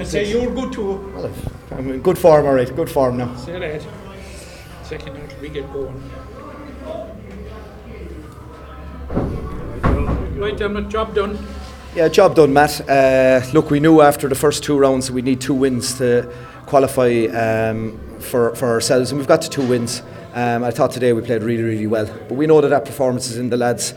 I say you're good too. Well, I'm in good form, all right. Good form now. Say that. Second half we get going. Right, job done. Yeah, job done, Matt. Look, we knew after the first 2 rounds we need 2 wins to qualify for ourselves, and we've got to 2 wins. I thought today we played really, really well, but we know that performance is in the lads,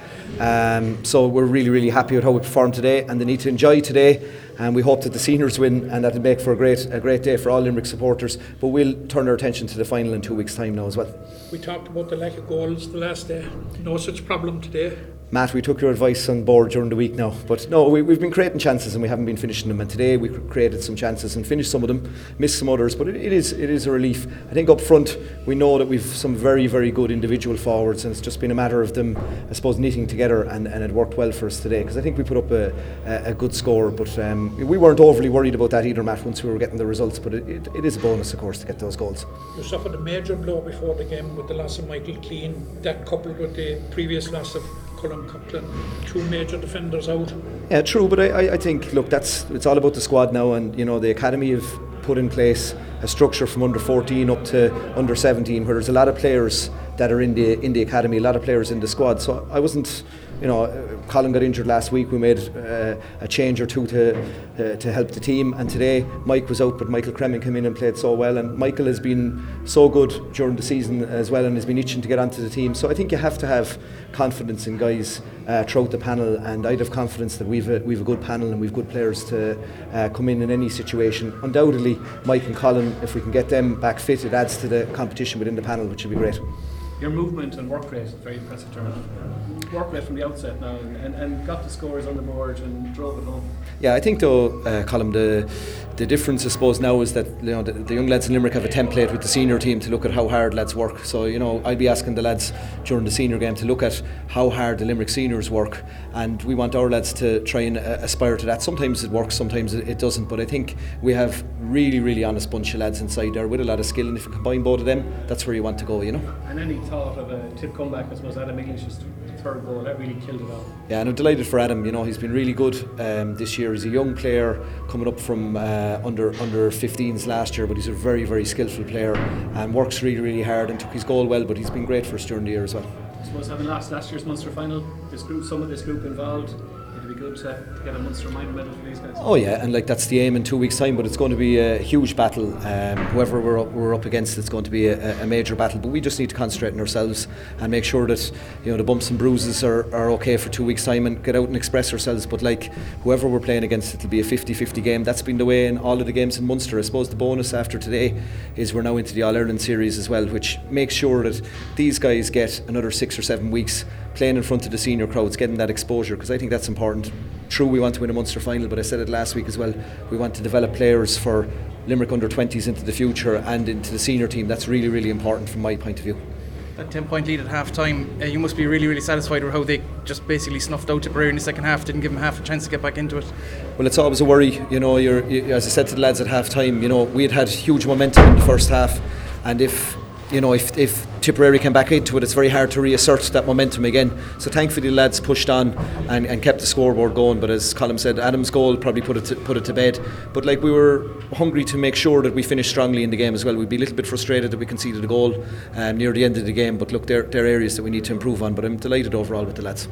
so we're really, really happy with how we performed today, and they need to enjoy today, and we hope that the seniors win, and that'll make for a great day for all Limerick supporters. But we'll turn our attention to the final in 2 weeks' time now as well. We talked about the lack of goals the last day. No such problem today. Matt, we took your advice on board during the week now, but no, we've been creating chances and we haven't been finishing them, and today we created some chances and finished some of them, missed some others, but it is a relief. I think up front we know that we've some very, very good individual forwards, and it's just been a matter of them, I suppose, knitting together, and it worked well for us today, because I think we put up a good score, but we weren't overly worried about that either, Matt, once we were getting the results, but it is a bonus, of course, to get those goals. You suffered a major blow before the game with the loss of Michael Keane, that coupled with the previous loss of Coughlin, 2 major defenders out. Yeah, true, but I think, look, it's all about the squad now, and you know the academy have put in place a structure from under 14 up to under 17, where there's a lot of players that are in the academy, a lot of players in the squad. So I wasn't, Colin got injured last week. We made a change or two to help the team, and today Mike was out, but Michael Cremin came in and played so well, and Michael has been so good during the season as well, and has been itching to get onto the team. So I think you have to have confidence in guys throughout the panel, and I'd have confidence that we've a good panel and we've good players to come in any situation. Undoubtedly Mike and Colin, if we can get them back fit, it adds to the competition within the panel, which would be great. Your movement and work rate is very impressive, Dermot. Work rate from the outset now, and got the scores on the board and drove it home. Yeah, I think though, Colm, the difference I suppose now is that the young lads in Limerick have a template with the senior team to look at how hard lads work. So I'd be asking the lads during the senior game to look at how hard the Limerick seniors work, and we want our lads to try and aspire to that. Sometimes it works, sometimes it doesn't, but I think we have really, really honest bunch of lads inside there with a lot of skill, and if you combine both of them, that's where you want to go. And any thought of a Tipp comeback? I suppose Adam English's third goal, that really killed it all. Yeah, and I'm delighted for Adam. He's been really good this year. He's a young player coming up from under 15s last year, but he's a very, very skillful player and works really, really hard, and took his goal well, but he's been great for us during the year as well. I suppose having lost last year's Munster final, some of this group involved, it'd be good to get a Munster minor medal for these guys. Oh yeah, and that's the aim in 2 weeks' time, but it's going to be a huge battle. Whoever we're up against, it's going to be a major battle, but we just need to concentrate on ourselves and make sure that the bumps and bruises are okay for 2 weeks' time, and get out and express ourselves. But whoever we're playing against, it'll be a 50-50 game. That's been the way in all of the games in Munster. I suppose the bonus after today is we're now into the All-Ireland series as well, which makes sure that these guys get another 6 or 7 weeks playing in front of the senior crowds, getting that exposure, because I think that's important. True, we want to win a Munster final, but I said it last week as well, we want to develop players for Limerick under-20s into the future and into the senior team. That's really, really important from my point of view. That 10-point lead at half time, you must be really, really satisfied with how they just basically snuffed out Tipperary in the second half, didn't give them half a chance to get back into it. Well, it's always a worry, as I said to the lads at half time, we had huge momentum in the first half, and if Tipperary came back into it, it's very hard to reassert that momentum again. So thankfully the lads pushed on and kept the scoreboard going. But as Colm said, Adam's goal probably put it to bed. But we were hungry to make sure that we finished strongly in the game as well. We'd be a little bit frustrated that we conceded a goal near the end of the game. But look, they're areas that we need to improve on. But I'm delighted overall with the lads.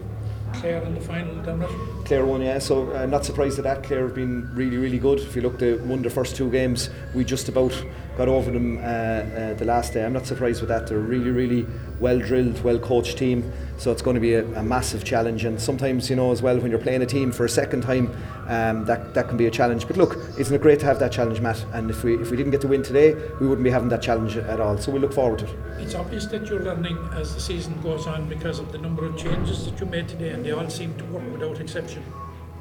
Clare in the final, Dermot? Clare won, yeah, so not surprised at that. Clare have been really, really good. If you look, they won the first 2 games. We just about got over them the last day. I'm not surprised with that. They're a really, really well drilled, well coached team, so it's going to be a massive challenge. And sometimes, as well, when you're playing a team for a second time, that can be a challenge. But look, isn't it great to have that challenge, Matt? And if we didn't get the win today, we wouldn't be having that challenge at all. So we look forward to it. It's obvious that you're learning as the season goes on because of the number of changes that you made today, and they all seem to work without exception.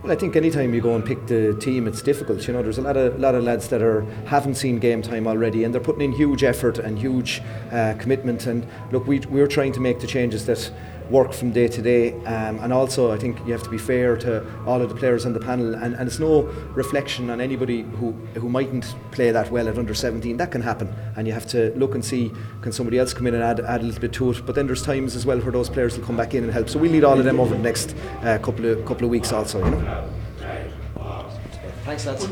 Well, I think anytime you go and pick the team, it's difficult. There's a lot of lads that haven't seen game time already, and they're putting in huge effort and huge commitment. And look, we're trying to make the changes that work from day to day, and also I think you have to be fair to all of the players on the panel, and it's no reflection on anybody who mightn't play that well at under 17. That can happen, and you have to look and see, can somebody else come in and add a little bit to it. But then there's times as well where those players will come back in and help, so we'll need all of them over the next couple of weeks also. Thanks, lads.